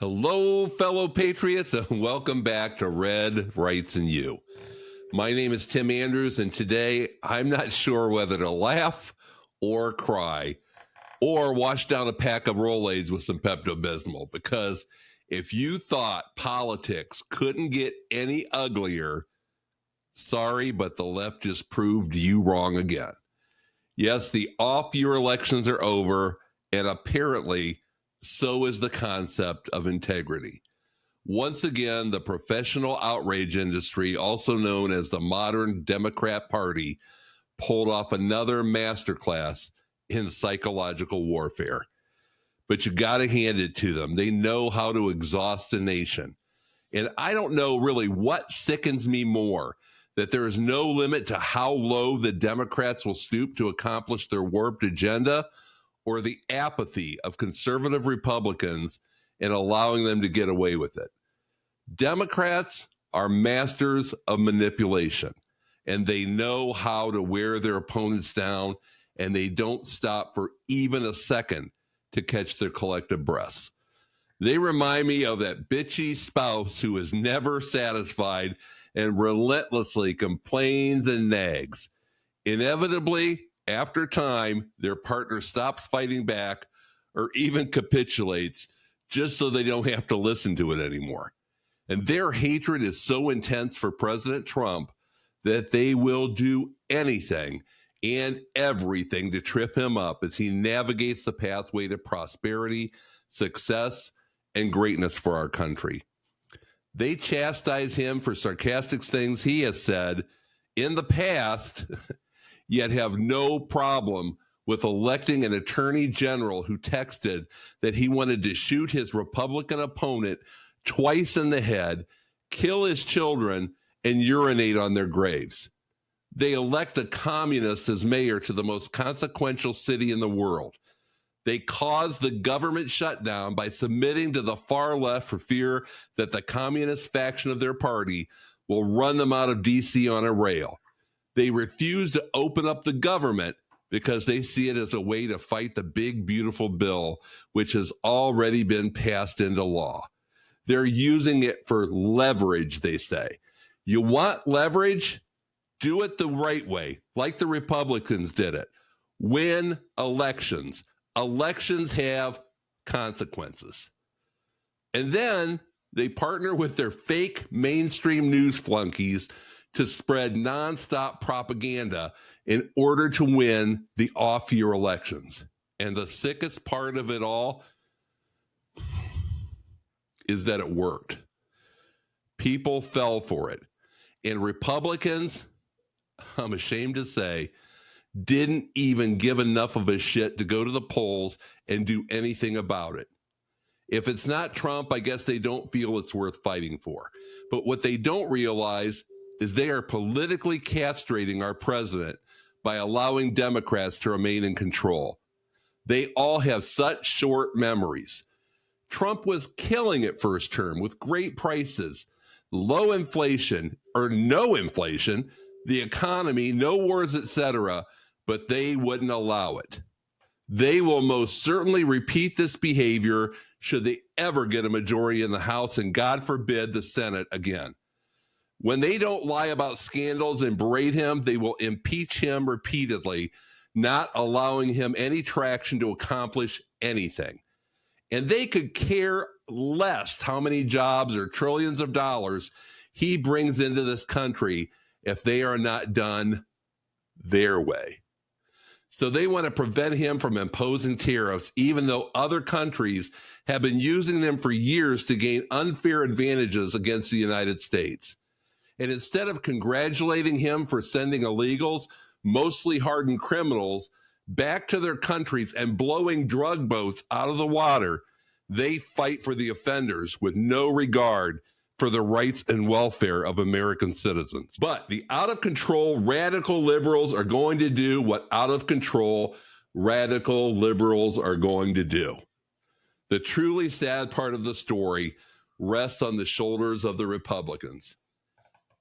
Hello, fellow patriots, and welcome back to Red, Rights, and You. My name is Tim Andrews, and today I'm not sure whether to laugh or cry or wash down a pack of Rolaids with some Pepto-Bismol, because if you thought politics couldn't get any uglier, sorry, but the left just proved you wrong again. Yes, the off-year elections are over, and apparently so is the concept of integrity. Once again, the professional outrage industry, also known as the modern Democrat Party, pulled off another masterclass in psychological warfare. But you got to hand it to them. They know how to exhaust a nation. And I don't know really what sickens me more, that there is no limit to how low the Democrats will stoop to accomplish their warped agenda, or the apathy of conservative Republicans in allowing them to get away with it. Democrats are masters of manipulation, and they know how to wear their opponents down, and they don't stop for even a second to catch their collective breaths. They remind me of that bitchy spouse who is never satisfied and relentlessly complains and nags. Inevitably, after time, their partner stops fighting back or even capitulates just so they don't have to listen to it anymore. And their hatred is so intense for President Trump that they will do anything and everything to trip him up as he navigates the pathway to prosperity, success, and greatness for our country. They chastise him for sarcastic things he has said in the past, yet have no problem with electing an attorney general who texted that he wanted to shoot his Republican opponent twice in the head, kill his children, and urinate on their graves. They elect a communist as mayor to the most consequential city in the world. They cause the government shutdown by submitting to the far left for fear that the communist faction of their party will run them out of D.C. on a rail. They refuse to open up the government because they see it as a way to fight the big, beautiful bill, which has already been passed into law. They're using it for leverage, they say. You want leverage? Do it the right way, like the Republicans did it. Win elections. Elections have consequences. And then they partner with their fake mainstream news flunkies to spread nonstop propaganda in order to win the off-year elections. And the sickest part of it all is that it worked. People fell for it. And Republicans, I'm ashamed to say, didn't even give enough of a shit to go to the polls and do anything about it. If it's not Trump, I guess they don't feel it's worth fighting for. But what they don't realize is they are politically castrating our president by allowing Democrats to remain in control. They all have such short memories. Trump was killing it first term with great prices, low inflation or no inflation, the economy, no wars, etc., but they wouldn't allow it. They will most certainly repeat this behavior should they ever get a majority in the House and, God forbid, the Senate again. When they don't lie about scandals and berate him, they will impeach him repeatedly, not allowing him any traction to accomplish anything. And they could care less how many jobs or trillions of dollars he brings into this country if they are not done their way. So they want to prevent him from imposing tariffs, even though other countries have been using them for years to gain unfair advantages against the United States. And instead of congratulating him for sending illegals, mostly hardened criminals, back to their countries and blowing drug boats out of the water, they fight for the offenders with no regard for the rights and welfare of American citizens. But the out-of-control radical liberals are going to do what out-of-control radical liberals are going to do. The truly sad part of the story rests on the shoulders of the Republicans.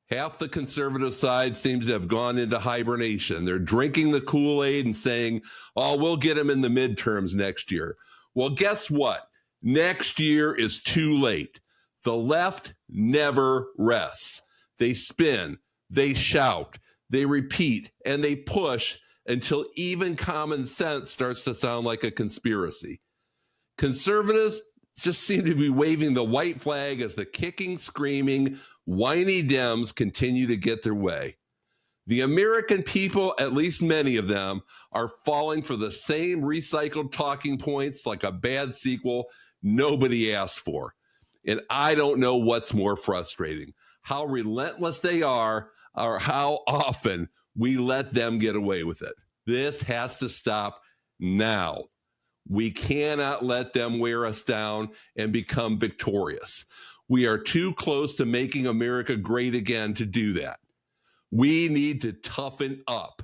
Half the conservative side seems to have gone into hibernation. They're drinking the Kool-Aid and saying, oh, we'll get him in the midterms next year. Well, guess what? Next year is too late. The left never rests. They spin, they shout, they repeat, and they push until even common sense starts to sound like a conspiracy. Conservatives just seem to be waving the white flag as the kicking, screaming, whiny Dems continue to get their way. The American people, at least many of them, are falling for the same recycled talking points like a bad sequel nobody asked for. And I don't know what's more frustrating, how relentless they are or how often we let them get away with it. This has to stop now. We cannot let them wear us down and become victorious. We are too close to making America great again to do that. We need to toughen up.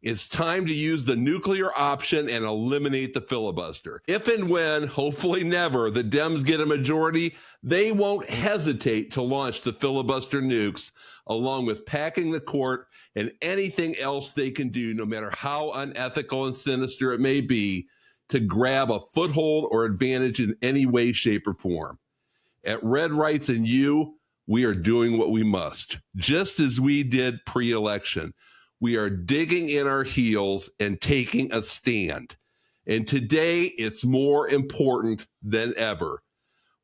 It's time to use the nuclear option and eliminate the filibuster. If and when, hopefully never, the Dems get a majority, they won't hesitate to launch the filibuster nukes, along with packing the court and anything else they can do, no matter how unethical and sinister it may be, to grab a foothold or advantage in any way, shape, or form. At Red Rights and You, we are doing what we must, just as we did pre-election. We are digging in our heels and taking a stand. And today, it's more important than ever.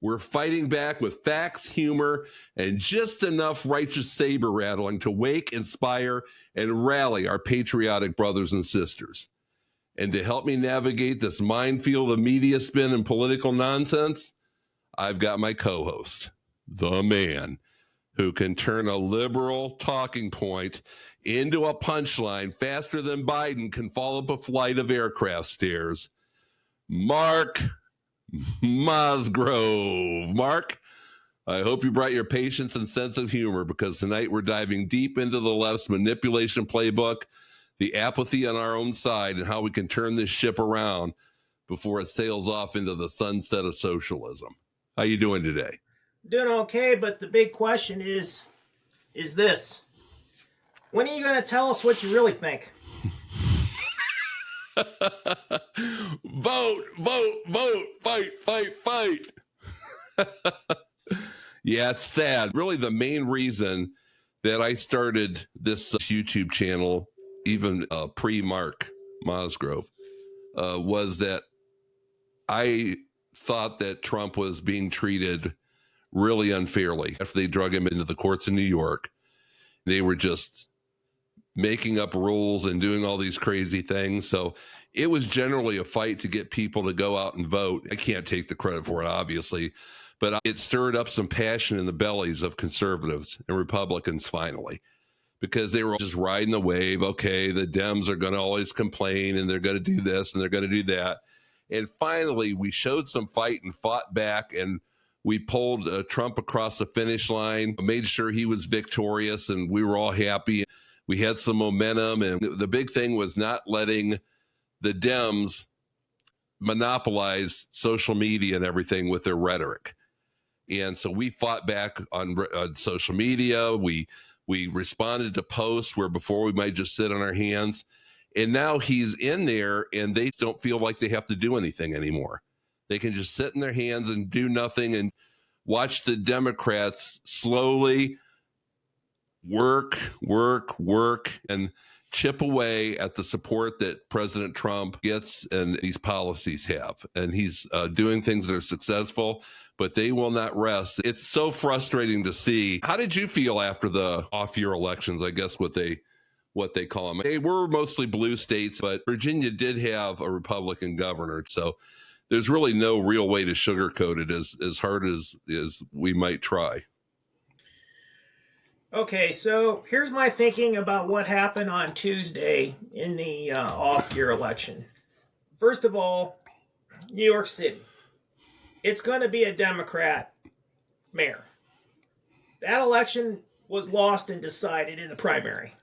We're fighting back with facts, humor, and just enough righteous saber rattling to wake, inspire, and rally our patriotic brothers and sisters. And to help me navigate this minefield of media spin and political nonsense, I've got my co-host, the man who can turn a liberal talking point into a punchline faster than Biden can fall up a flight of aircraft stairs, Mark Mosgrove. Mark, I hope you brought your patience and sense of humor, because tonight we're diving deep into the left's manipulation playbook, the apathy on our own side, and how we can turn this ship around before it sails off into the sunset of socialism. How you doing today? Doing okay, but the big question is this. When are you going to tell us what you really think? Vote, vote, vote, fight, fight, fight. Yeah, it's sad. Really, the main reason that I started this YouTube channel, even pre-Mark Mosgrove, was that I thought that Trump was being treated really unfairly. After they drug him into the courts in New York, they were just making up rules and doing all these crazy things. So it was generally a fight to get people to go out and vote. I can't take the credit for it, obviously, but it stirred up some passion in the bellies of conservatives and Republicans finally, because they were just riding the wave. Okay, the Dems are going to always complain, and they're going to do this and they're going to do that. And finally, we showed some fight and fought back, and we pulled Trump across the finish line, made sure he was victorious, and we were all happy. We had some momentum, and the big thing was not letting the Dems monopolize social media and everything with their rhetoric. And so we fought back on social media. We responded to posts where before we might just sit on our hands. And now he's in there, and they don't feel like they have to do anything anymore. They can just sit in their hands and do nothing and watch the Democrats slowly work, and chip away at the support that President Trump gets and these policies have. And he's doing things that are successful, but they will not rest. It's so frustrating to see. How did you feel after the off-year elections, I guess what they call them? They were mostly blue states, but Virginia did have a Republican governor. So there's really no real way to sugarcoat it as hard as we might try. Okay, so here's my thinking about what happened on Tuesday in the off-year election. First of all, New York City. It's going to be a Democrat mayor. That election was lost and decided in the primary.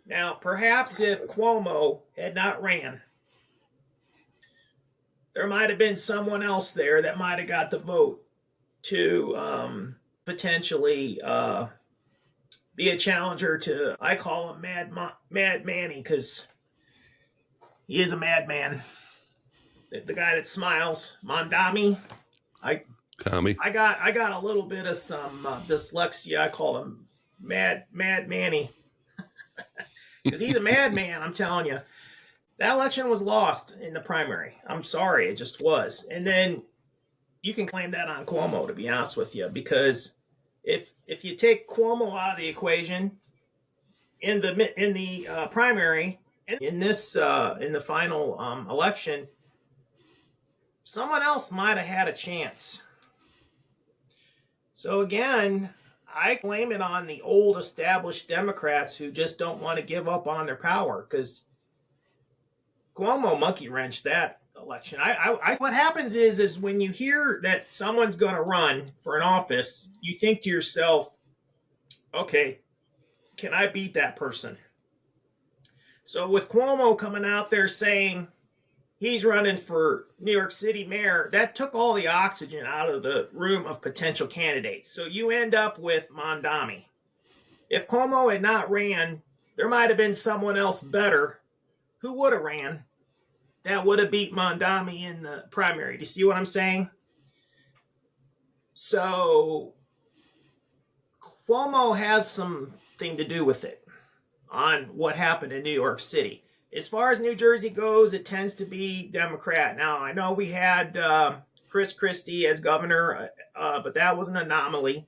Now, perhaps if Cuomo had not ran, there might have been someone else there that might have got the vote to potentially be a challenger to, I call him Mad Manny, because he is a madman. The guy that smiles, Mondami. I Tommy. I got a little bit of some dyslexia. I call him Mad Manny because he's a madman. I'm telling you, that election was lost in the primary. I'm sorry, it just was. And then you can claim that on Cuomo, to be honest with you, because if you take Cuomo out of the equation in the primary and in the final election, someone else might have had a chance. So again, I blame it on the old established Democrats who just don't want to give up on their power, because Cuomo monkey wrenched that election. What happens is when you hear that someone's going to run for an office, you think to yourself, okay, can I beat that person? So with Cuomo coming out there saying he's running for New York City mayor, that took all the oxygen out of the room of potential candidates. So you end up with Mondami. If Cuomo had not ran, there might have been someone else better who would have ran that would have beat Mondami in the primary. Do you see what I'm saying? So Cuomo has something to do with it on what happened in New York City. As far as New Jersey goes, it tends to be Democrat. Now, I know we had Chris Christie as governor, but that was an anomaly.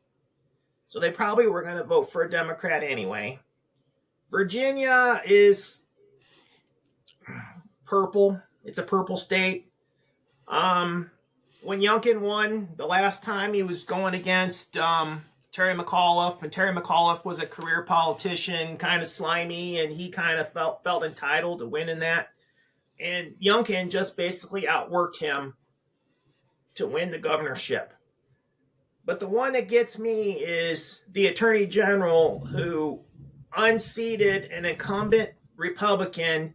So they probably were going to vote for a Democrat anyway. Virginia is purple. It's a purple state. When Youngkin won the last time, he was going against Terry McAuliffe, and Terry McAuliffe was a career politician, kind of slimy, and he kind of felt entitled to win in that. And Youngkin just basically outworked him to win the governorship. But the one that gets me is the attorney general who unseated an incumbent Republican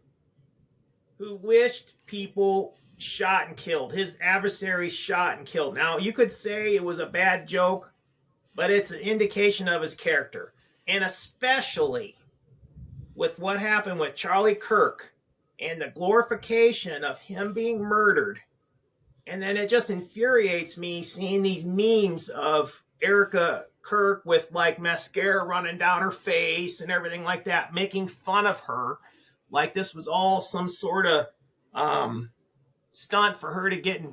who wished people shot and killed. His adversaries shot and killed. Now, you could say it was a bad joke, but it's an indication of his character. And especially with what happened with Charlie Kirk and the glorification of him being murdered. And then it just infuriates me seeing these memes of Erica Kirk with like mascara running down her face and everything like that, making fun of her like this was all some sort of stunt for her to get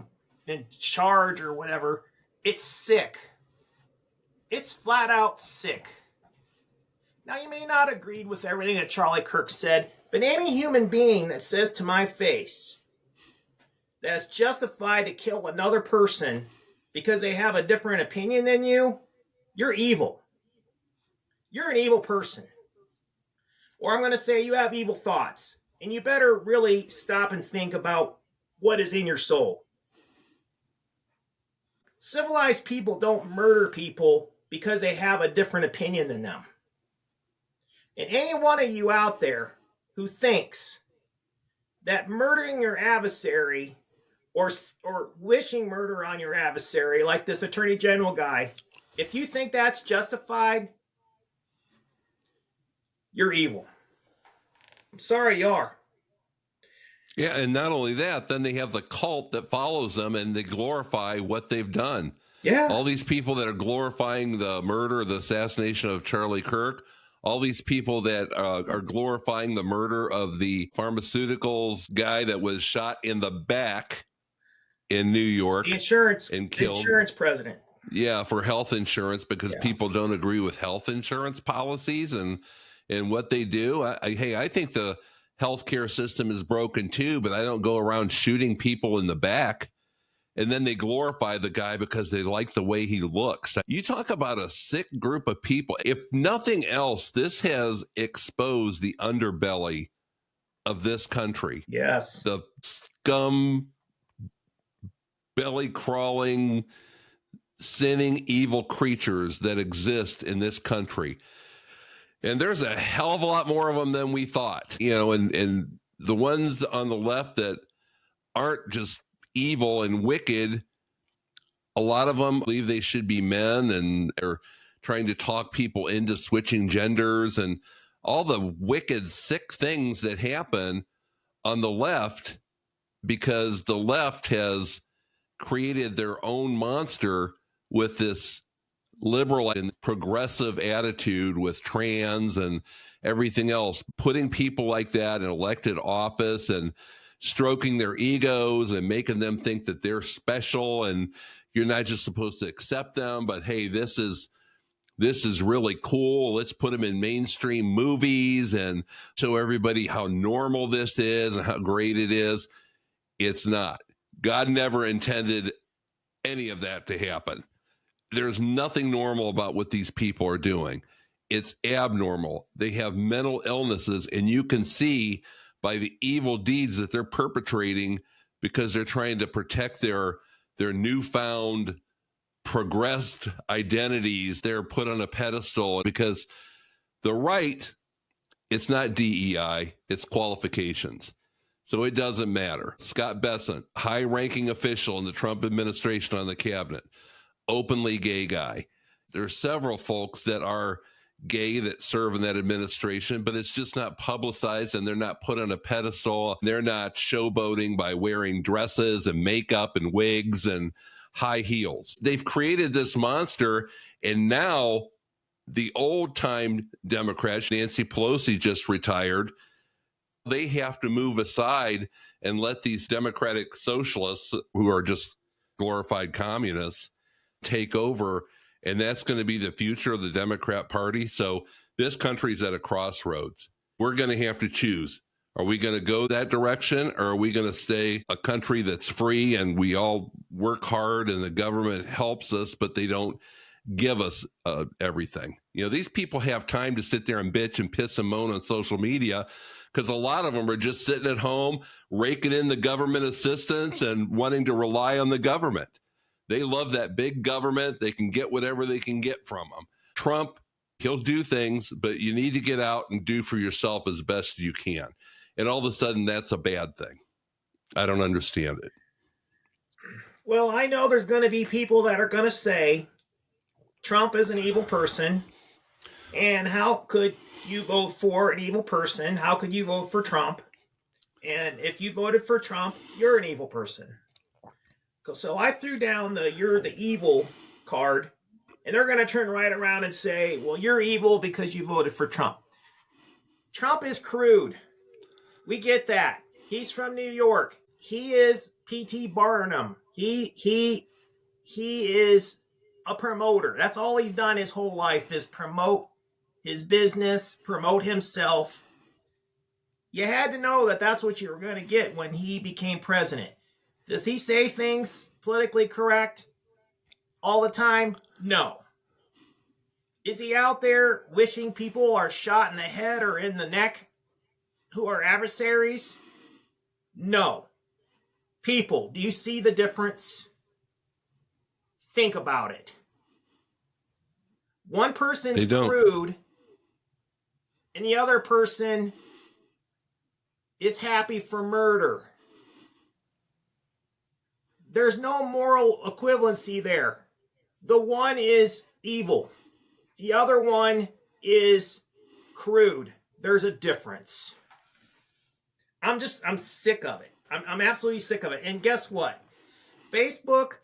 in charge or whatever. It's sick. It's flat out sick. Now, you may not agree with everything that Charlie Kirk said, but any human being that says to my face that it's justified to kill another person because they have a different opinion than you, you're evil. You're an evil person. Or I'm going to say you have evil thoughts, and you better really stop and think about what is in your soul. Civilized people don't murder people because they have a different opinion than them. And any one of you out there who thinks that murdering your adversary or wishing murder on your adversary, like this attorney general guy, if you think that's justified, you're evil. I'm sorry you are. Yeah, and not only that, then they have the cult that follows them and they glorify what they've done. Yeah. All these people that are glorifying the murder, the assassination of Charlie Kirk, all these people that are glorifying the murder of the pharmaceuticals guy that was shot in the back in New York. The insurance president. Yeah, for health insurance, because people don't agree with health insurance policies and what they do. I think the healthcare system is broken too, but I don't go around shooting people in the back. And then they glorify the guy because they like the way he looks. You talk about a sick group of people. If nothing else, this has exposed the underbelly of this country. Yes. The scum, belly crawling, sinning, evil creatures that exist in this country. And there's a hell of a lot more of them than we thought, and the ones on the left that aren't just evil and wicked, a lot of them believe they should be men and are trying to talk people into switching genders and all the wicked, sick things that happen on the left because the left has created their own monster with this liberal and progressive attitude with trans and everything else, putting people like that in elected office and stroking their egos and making them think that they're special and you're not just supposed to accept them, but hey, this is really cool. Let's put them in mainstream movies and show everybody how normal this is and how great it is. It's not. God never intended any of that to happen. There's nothing normal about what these people are doing. It's abnormal. They have mental illnesses, and you can see by the evil deeds that they're perpetrating because they're trying to protect their newfound progressed identities. They're put on a pedestal because the right, it's not DEI, it's qualifications. So it doesn't matter. Scott Bessent, high-ranking official in the Trump administration on the cabinet, openly gay guy. There are several folks that are gay that serve in that administration, but it's just not publicized and they're not put on a pedestal. They're not showboating by wearing dresses and makeup and wigs and high heels. They've created this monster, and now the old-time Democrats, Nancy Pelosi just retired, they have to move aside and let these democratic socialists who are just glorified communists take over. And that's going to be the future of the Democrat Party. So this country's at a crossroads. We're going to have to choose. Are we going to go that direction, or are we going to stay a country that's free and we all work hard and the government helps us, but they don't give us everything? You know, these people have time to sit there and bitch and piss and moan on social media because a lot of them are just sitting at home, raking in the government assistance and wanting to rely on the government. They love that big government. They can get whatever they can get from them. Trump, he'll do things, but you need to get out and do for yourself as best you can. And all of a sudden, that's a bad thing. I don't understand it. Well, I know there's going to be people that are going to say Trump is an evil person. And how could you vote for an evil person? How could you vote for Trump? And if you voted for Trump, you're an evil person. So I threw down the "you're the evil" card, and they're going to turn right around and say, well, you're evil because you voted for Trump. Trump is crude. We get that. He's from New York. He is P.T. Barnum. He is a promoter. That's all he's done his whole life is promote his business, promote himself. You had to know that that's what you were going to get when he became president. Does he say things politically correct all the time? No. Is he out there wishing people are shot in the head or in the neck who are adversaries? No. People, do you see the difference? Think about it. One person's crude and the other person is happy for murder. There's no moral equivalency there. The one is evil. The other one is crude. There's a difference. I'm sick of it. I'm absolutely sick of it. And guess what? Facebook,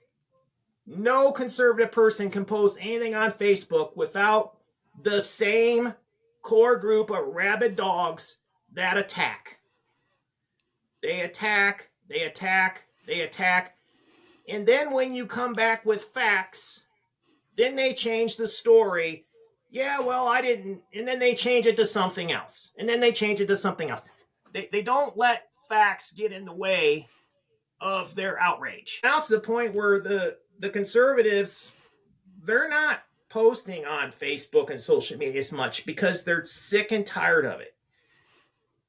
no conservative person can post anything on Facebook without the same core group of rabid dogs that attack. They attack. And then when you come back with facts, then they change the story. Yeah, well, I didn't. And then they change it to something else. And then they change it to something else. They don't let facts get in the way of their outrage. Now it's the point where the conservatives, they're not posting on Facebook and social media as much because they're sick and tired of it.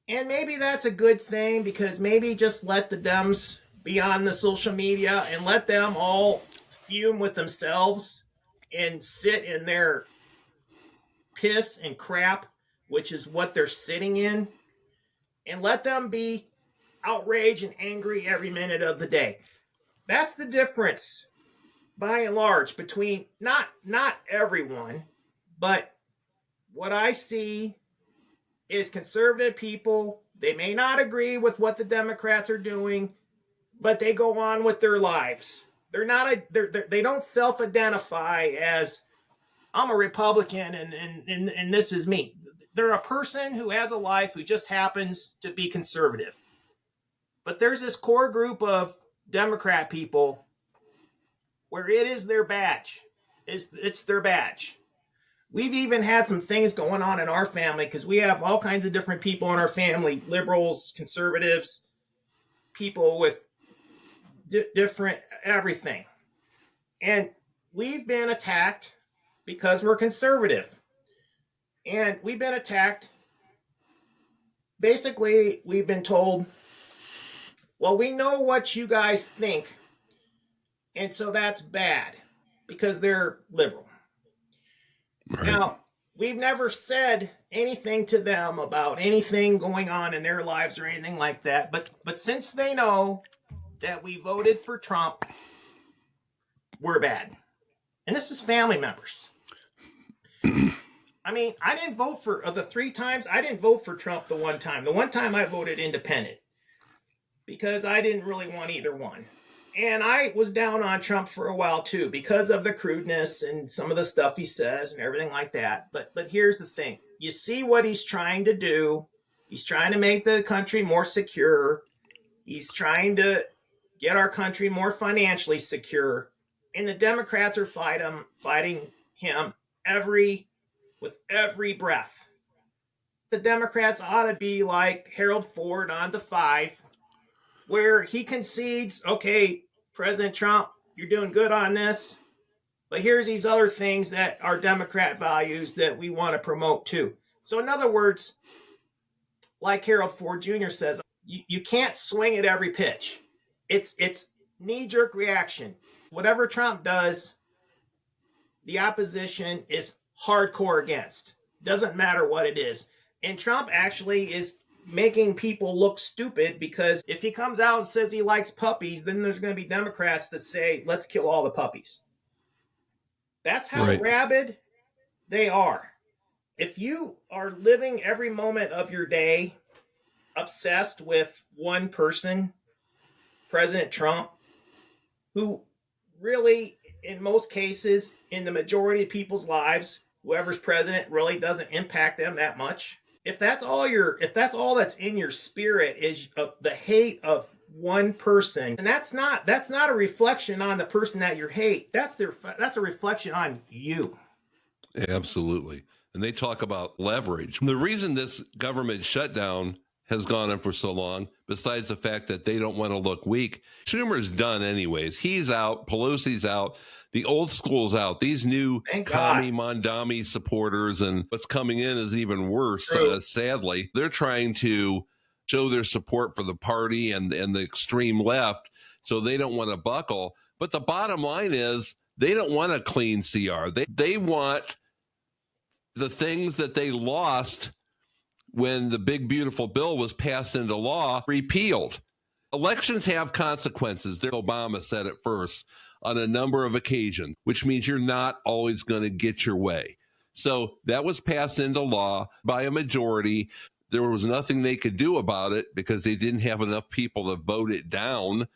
And maybe that's a good thing, because maybe just let the Dems be on the social media and let them all fume with themselves and sit in their piss and crap, which is what they're sitting in, and let them be outraged and angry every minute of the day. That's the difference, by and large, between not everyone, but what I see is conservative people. They may not agree with what the Democrats are doing, but they go on with their lives. They don't self-identify as I'm a Republican and this is me. They're a person who has a life who just happens to be conservative. But there's this core group of Democrat people where it is their badge. It's their badge. We've even had some things going on in our family because we have all kinds of different people in our family, liberals, conservatives, people with different everything. And we've been attacked because we're conservative. And we've been attacked. Basically, we've been told, well, we know what you guys think. And so that's bad because they're liberal. Right. Now, we've never said anything to them about anything going on in their lives or anything like that. But since they know that we voted for Trump, we're bad. And this is family members. I mean, I didn't vote for the 3 times. I didn't vote for Trump the one time. The one time I voted independent because I didn't really want either one. And I was down on Trump for a while too because of the crudeness and some of the stuff he says and everything like that. But here's the thing. You see what he's trying to do. He's trying to make the country more secure. He's trying to get our country more financially secure. And the Democrats are fighting him with every breath. The Democrats ought to be like Harold Ford on The 5, where he concedes, okay, President Trump, you're doing good on this, but here's these other things that are Democrat values that we want to promote too. So in other words, like Harold Ford Jr. says, you can't swing at every pitch. It's knee-jerk reaction. Whatever Trump does, the opposition is hardcore against. Doesn't matter what it is. And Trump actually is making people look stupid because if he comes out and says he likes puppies, then there's going to be Democrats that say, let's kill all the puppies. That's how rabid they are. If you are living every moment of your day obsessed with one person, President Trump, who really, in most cases, in the majority of people's lives, whoever's president really doesn't impact them that much. If that's all that's in your spirit is the hate of one person, and that's not a reflection on the person that you hate. That's a reflection on you. Absolutely. And they talk about leverage. The reason this government shutdown has gone on for so long, besides the fact that they don't want to look weak, Schumer's done anyways. He's out, Pelosi's out, the old school's out. These new commie Mondami supporters, and what's coming in is even worse, sadly. They're trying to show their support for the party and the extreme left, so they don't want to buckle. But the bottom line is they don't want a clean CR. They want the things that they lost when the big, beautiful bill was passed into law, repealed. Elections have consequences. Obama said it first on a number of occasions, which means you're not always going to get your way. So that was passed into law by a majority. There was nothing they could do about it because they didn't have enough people to vote it down.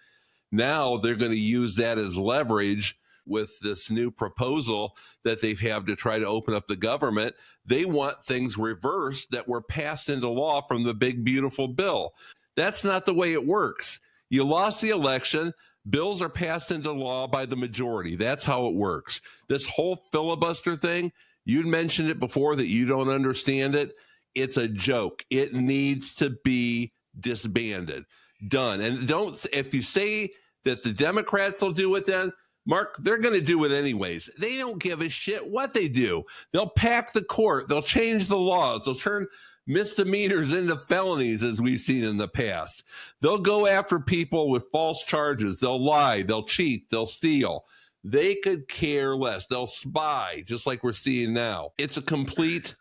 Now they're going to use that as leverage with this new proposal that they have to try to open up the government. They want things reversed that were passed into law from the big, beautiful bill. That's not the way it works. You lost the election. Bills are passed into law by the majority. That's how it works. This whole filibuster thing, you'd mentioned it before that you don't understand it. It's a joke. It needs to be disbanded. Done. And if you say that the Democrats will do it then, Mark, they're going to do it anyways. They don't give a shit what they do. They'll pack the court. They'll change the laws. They'll turn misdemeanors into felonies, as we've seen in the past. They'll go after people with false charges. They'll lie. They'll cheat. They'll steal. They could care less. They'll spy, just like we're seeing now. It's a complete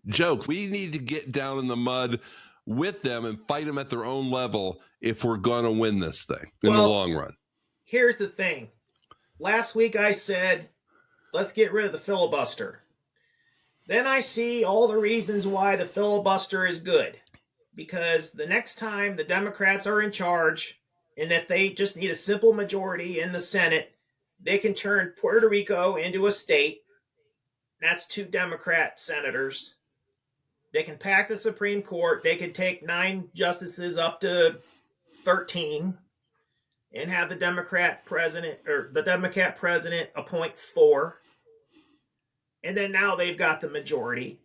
joke. We need to get down in the mud with them and fight them at their own level if we're going to win this thing in the long run. Here's the thing. Last week I said, let's get rid of the filibuster. Then I see all the reasons why the filibuster is good. Because the next time the Democrats are in charge, and if they just need a simple majority in the Senate, they can turn Puerto Rico into a state. That's 2 Democrat senators. They can pack the Supreme Court. They can take 9 justices up to 13 and have the Democrat president appoint 4. And then now they've got the majority.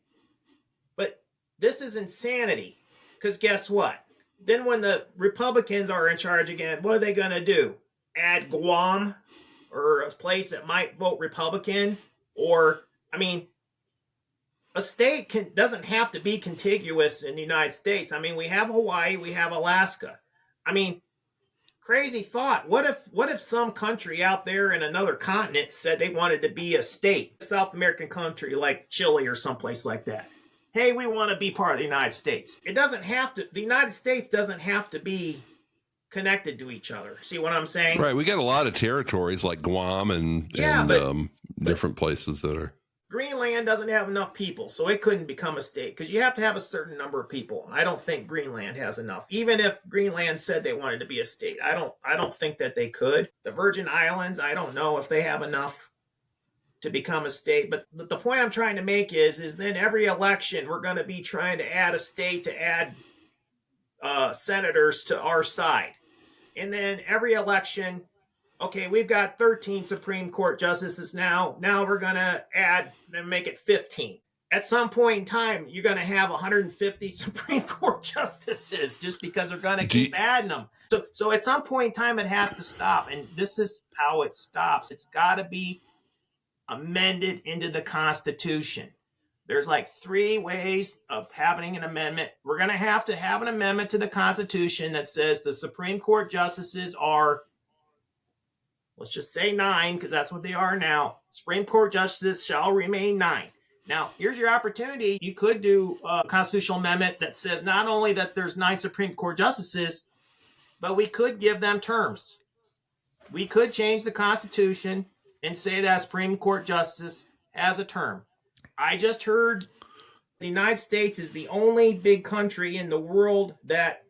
But this is insanity, because guess what? Then when the Republicans are in charge again, what are they going to do? Add Guam, or a place that might vote Republican? Or, I mean, a state doesn't have to be contiguous in the United States. I mean, we have Hawaii, we have Alaska. I mean, crazy thought. What if some country out there in another continent said they wanted to be a state, a South American country like Chile or someplace like that? Hey, we want to be part of the United States. It doesn't have to, the United States doesn't have to be connected to each other. See what I'm saying? Right. We got a lot of territories like Guam and different places that are. Greenland doesn't have enough people, so it couldn't become a state, because you have to have a certain number of people. I don't think Greenland has enough. Even if Greenland said they wanted to be a state, I don't think that they could. The Virgin Islands, I don't know if they have enough to become a state. But the point I'm trying to make is then every election we're going to be trying to add a state to add senators to our side. And then every election, okay, we've got 13 Supreme Court justices now. Now we're going to add and make it 15. At some point in time, you're going to have 150 Supreme Court justices, just because they're going to keep adding them. So at some point in time, it has to stop. And this is how it stops. It's got to be amended into the Constitution. There's like 3 ways of having an amendment. We're going to have an amendment to the Constitution that says the Supreme Court justices are, let's just say 9, because that's what they are now. Supreme Court justices shall remain 9. Now, here's your opportunity. You could do a constitutional amendment that says not only that there's 9 Supreme Court justices, but we could give them terms. We could change the Constitution and say that Supreme Court justice has a term. I just heard the United States is the only big country in the world that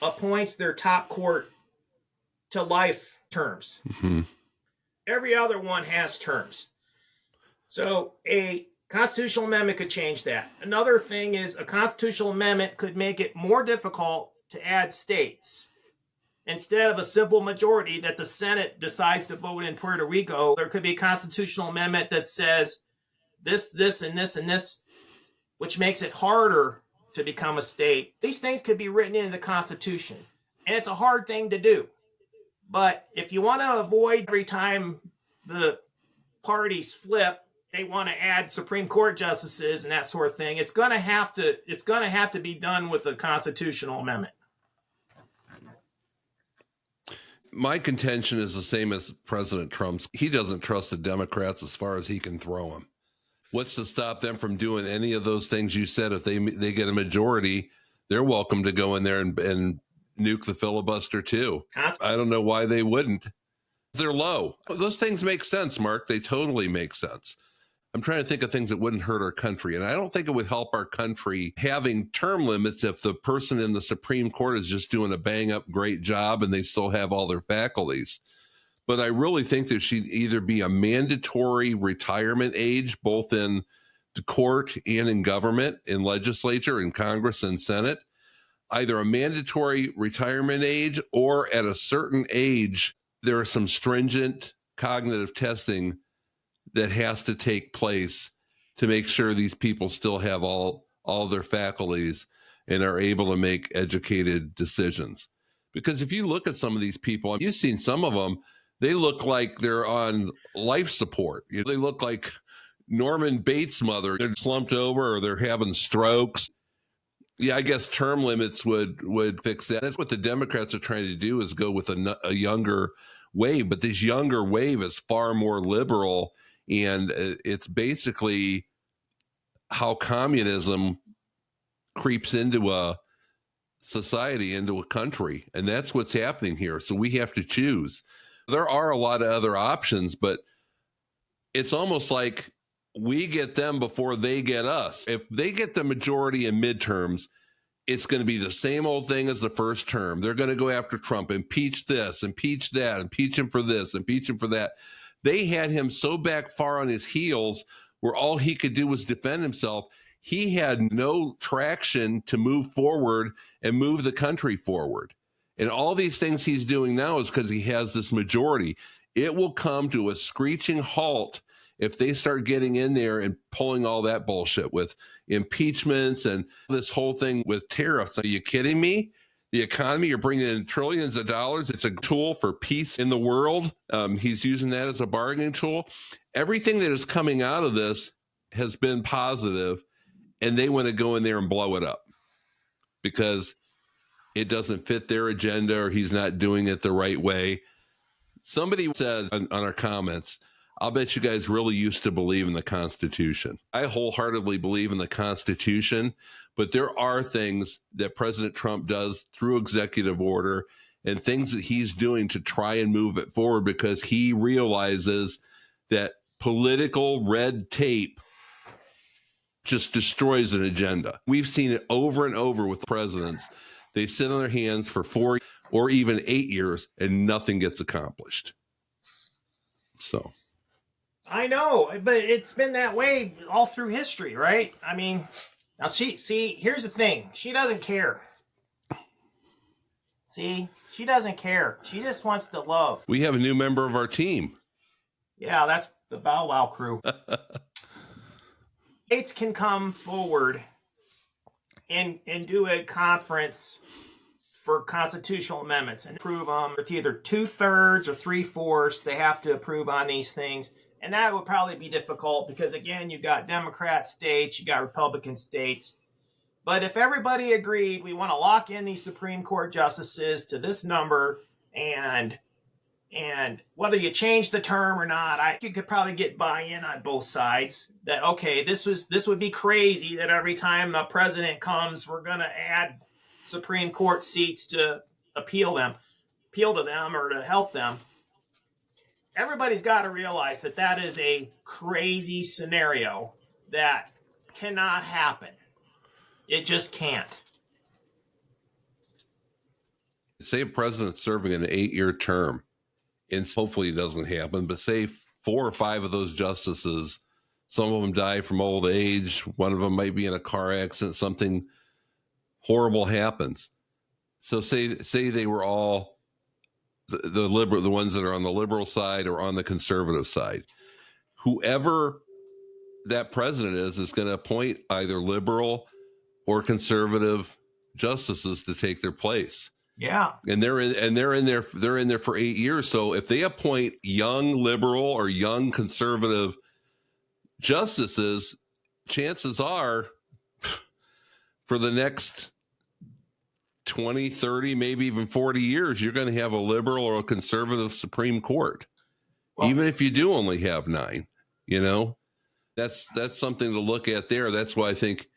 appoints their top court to life terms. Mm-hmm. Every other one has terms. So a constitutional amendment could change that. Another thing is a constitutional amendment could make it more difficult to add states. Instead of a simple majority that the Senate decides to vote in Puerto Rico, there could be a constitutional amendment that says this, and this, and this, which makes it harder to become a state. These things could be written into the Constitution, and it's a hard thing to do. But if you want to avoid every time the parties flip, they want to add Supreme Court justices and that sort of thing, it's going to have to be done with a constitutional amendment. My contention is the same as President Trump's. He doesn't trust the Democrats as far as he can throw them. What's to stop them from doing any of those things you said? If they get a majority, they're welcome to go in there and nuke the filibuster too. I don't know why they wouldn't. They're low. Those things make sense, Mark. They totally make sense. I'm trying to think of things that wouldn't hurt our country. And I don't think it would help our country having term limits if the person in the Supreme Court is just doing a bang up great job and they still have all their faculties. But I really think there should either be a mandatory retirement age, both in the court and in government, in legislature, in Congress and Senate, either a mandatory retirement age or at a certain age, there are some stringent cognitive testing that has to take place to make sure these people still have all their faculties and are able to make educated decisions. Because if you look at some of these people, you've seen some of them, they look like they're on life support. They look like Norman Bates' mother. They're slumped over or they're having strokes. Yeah, I guess term limits would fix that. That's what the Democrats are trying to do, is go with a younger wave. But this younger wave is far more liberal, and it's basically how communism creeps into a society, into a country. And that's what's happening here. So we have to choose. There are a lot of other options, but it's almost like we get them before they get us. If they get the majority in midterms, it's going to be the same old thing as the first term. They're going to go after Trump, impeach this, impeach that, impeach him for this, impeach him for that. They had him so back far on his heels where all he could do was defend himself. He had no traction to move forward and move the country forward. And all these things he's doing now is because he has this majority. It will come to a screeching halt if they start getting in there and pulling all that bullshit with impeachments and this whole thing with tariffs. Are you kidding me? The economy, you're bringing in trillions of dollars. It's a tool for peace in the world. He's using that as a bargaining tool. Everything that is coming out of this has been positive, and they want to go in there and blow it up because it doesn't fit their agenda or he's not doing it the right way. Somebody said on our comments, I'll bet you guys really used to believe in the Constitution. I wholeheartedly believe in the Constitution, but there are things that President Trump does through executive order and things that he's doing to try and move it forward because he realizes that political red tape just destroys an agenda. We've seen it over and over with presidents. They sit on their hands for 4 or even 8 years and nothing gets accomplished. So I know, but it's been that way all through history, right? I mean, now here's the thing. She doesn't care. See, she doesn't care. She just wants to love. We have a new member of our team. Yeah, that's the Bow Wow crew. States can come forward and do a conference for constitutional amendments and approve them. It's either 2/3 or 3/4. They have to approve on these things. And that would probably be difficult because, again, you've got Democrat states, you got Republican states. But if everybody agreed, we want to lock in these Supreme Court justices to this number, and whether you change the term or not, you could probably get buy-in on both sides that, okay, this would be crazy that every time a president comes, we're going to add Supreme Court seats to appeal to them or to help them. Everybody's got to realize that that is a crazy scenario that cannot happen. It just can't. Say a president's serving an 8-year term, and hopefully it doesn't happen, but say 4 or 5 of those justices, some of them die from old age, one of them might be in a car accident, something horrible happens. So say they were all the liberal, the ones that are on the liberal side or on the conservative side. Whoever that president is going to appoint either liberal or conservative justices to take their place. Yeah. And they're in there for 8 years. So if they appoint young liberal or young conservative justices, chances are for the next 20, 30, maybe even 40 years, you're going to have a liberal or a conservative Supreme Court. Well, even if you do only have 9, that's something to look at there. That's why I think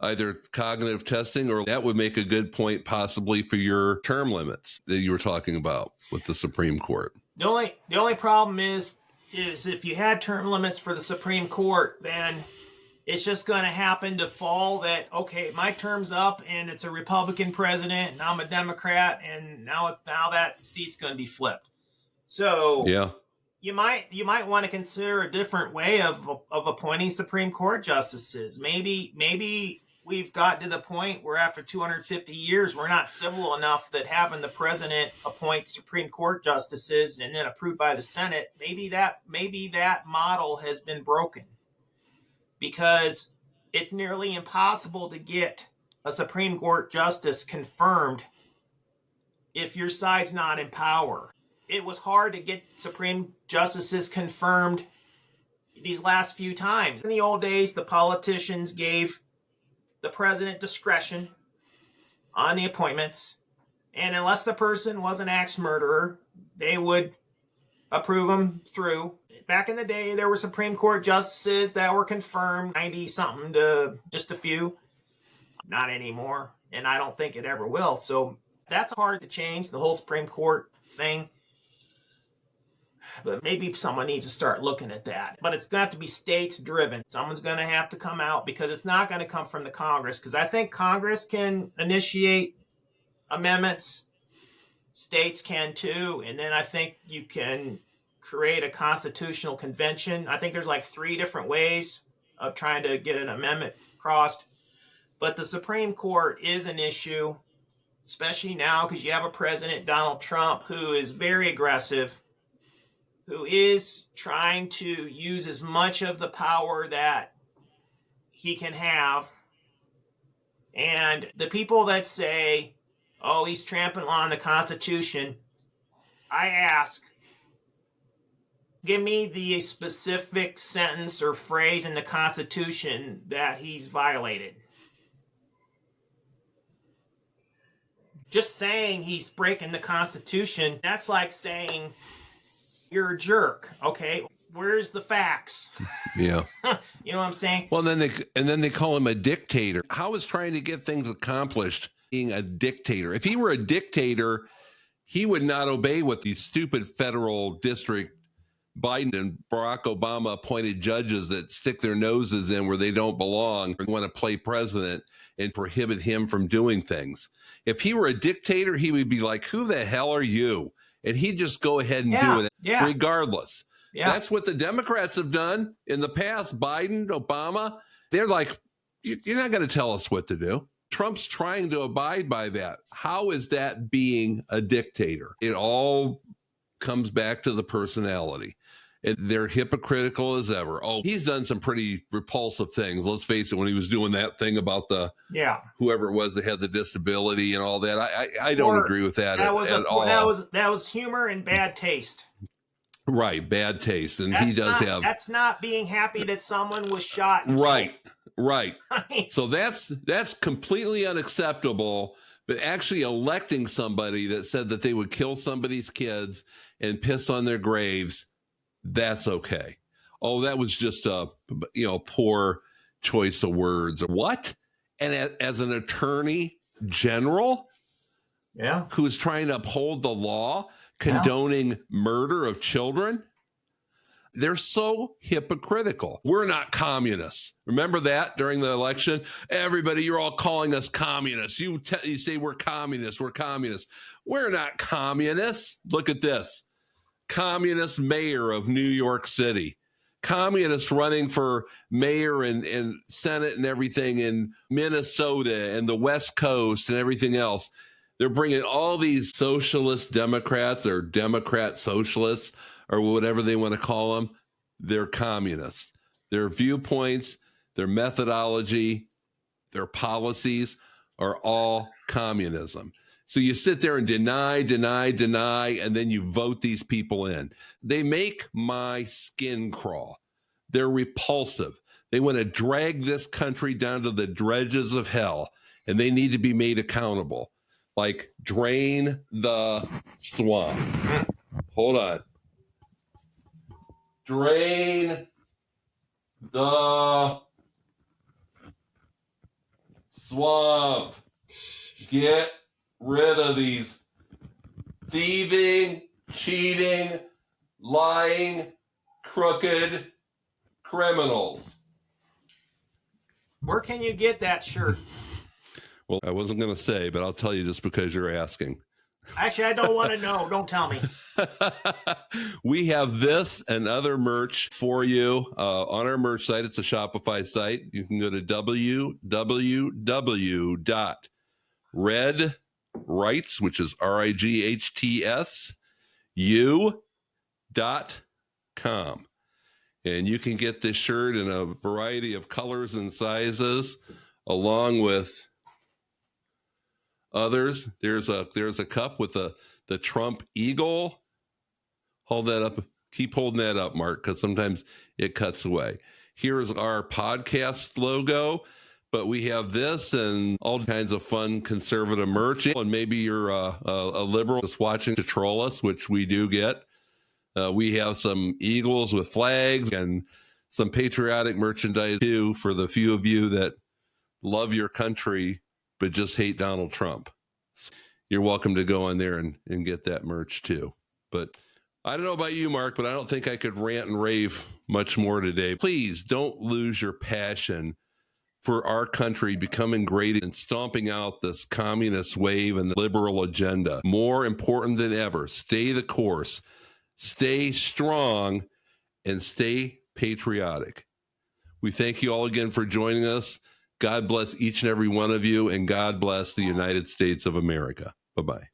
either cognitive testing or that would make a good point possibly for your term limits that you were talking about with the Supreme Court. The only problem is if you had term limits for the Supreme Court, then it's just going to happen to fall that, okay, my term's up and it's a Republican president and I'm a Democrat and now that seat's going to be flipped. So yeah, you might want to consider a different way of appointing Supreme Court justices. Maybe we've gotten to the point where after 250 years, we're not civil enough that having the president appoint Supreme Court justices and then approved by the Senate, maybe that model has been broken. Because it's nearly impossible to get a Supreme Court justice confirmed if your side's not in power. It was hard to get Supreme justices confirmed these last few times. In the old days, the politicians gave the president discretion on the appointments, and unless the person was an axe murderer, they would approve them through. Back in the day, there were Supreme Court justices that were confirmed, 90-something to just a few. Not anymore, and I don't think it ever will. So that's hard to change, the whole Supreme Court thing. But maybe someone needs to start looking at that. But it's going to have to be states-driven. Someone's going to have to come out because it's not going to come from the Congress. Because I think Congress can initiate amendments. States can too. And then I think you can create a constitutional convention. I think there's like 3 different ways of trying to get an amendment crossed. But the Supreme Court is an issue, especially now because you have a president, Donald Trump, who is very aggressive, who is trying to use as much of the power that he can have. And the people that say, oh, he's trampling on the Constitution, I ask, give me the specific sentence or phrase in the Constitution that he's violated. Just saying he's breaking the Constitution, that's like saying you're a jerk. Okay, where's the facts? Yeah. You know what I'm saying? Well, then they call him a dictator. How is trying to get things accomplished being a dictator? If he were a dictator, he would not obey what these stupid federal district Biden and Barack Obama appointed judges that stick their noses in where they don't belong and want to play president and prohibit him from doing things. If he were a dictator, he would be like, who the hell are you? And he'd just go ahead and do it regardless. Yeah. That's what the Democrats have done in the past. Biden, Obama, they're like, you're not going to tell us what to do. Trump's trying to abide by that. How is that being a dictator? It all comes back to the personality. And they're hypocritical as ever. Oh, he's done some pretty repulsive things. Let's face it, when he was doing that thing about the whoever it was that had the disability and all that, I don't agree with that at all. That was humor and bad taste. Right, bad taste. And that's not being happy that someone was shot. Right. So that's completely unacceptable. But actually electing somebody that said that they would kill somebody's kids and piss on their graves, that's okay. Oh, that was just a poor choice of words. What? And as an attorney general, who's trying to uphold the law, condoning murder of children, they're so hypocritical. We're not communists. Remember that during the election? Everybody, you're all calling us communists. You say we're communists. We're communists. We're not communists. Look at this. Communist mayor of New York City. Communists running for mayor and Senate and everything in Minnesota and the West Coast and everything else. They're bringing all these socialist Democrats or Democrat socialists or whatever they want to call them. They're communists. Their viewpoints, their methodology, their policies are all communism. So you sit there and deny, and then you vote these people in. They make my skin crawl. They're repulsive. They want to drag this country down to the dredges of hell, and they need to be made accountable. Like, drain the swamp. Hold on. Drain the swamp. Get rid of these thieving, cheating, lying, crooked criminals. Where can you get that shirt? Well, I wasn't going to say, but I'll tell you just because you're asking. Actually, I don't want to know. Don't tell me. We have this and other merch for you on our merch site. It's a Shopify site. You can go to www.redrights, which is RIGHTSU.com. And you can get this shirt in a variety of colors and sizes, along with others. There's a cup with the Trump eagle. Hold that up. Keep holding that up, Mark, because sometimes it cuts away. Here's our podcast logo, but we have this and all kinds of fun conservative merch. And maybe you're a liberal just watching to troll us, which we do get. We have some eagles with flags and some patriotic merchandise too for the few of you that love your country but just hate Donald Trump. So you're welcome to go on there and get that merch too. But I don't know about you, Mark, but I don't think I could rant and rave much more today. Please don't lose your passion for our country becoming great and stomping out this communist wave and the liberal agenda. More important than ever, stay the course. Stay strong and stay patriotic. We thank you all again for joining us. God bless each and every one of you, and God bless the United States of America. Bye-bye.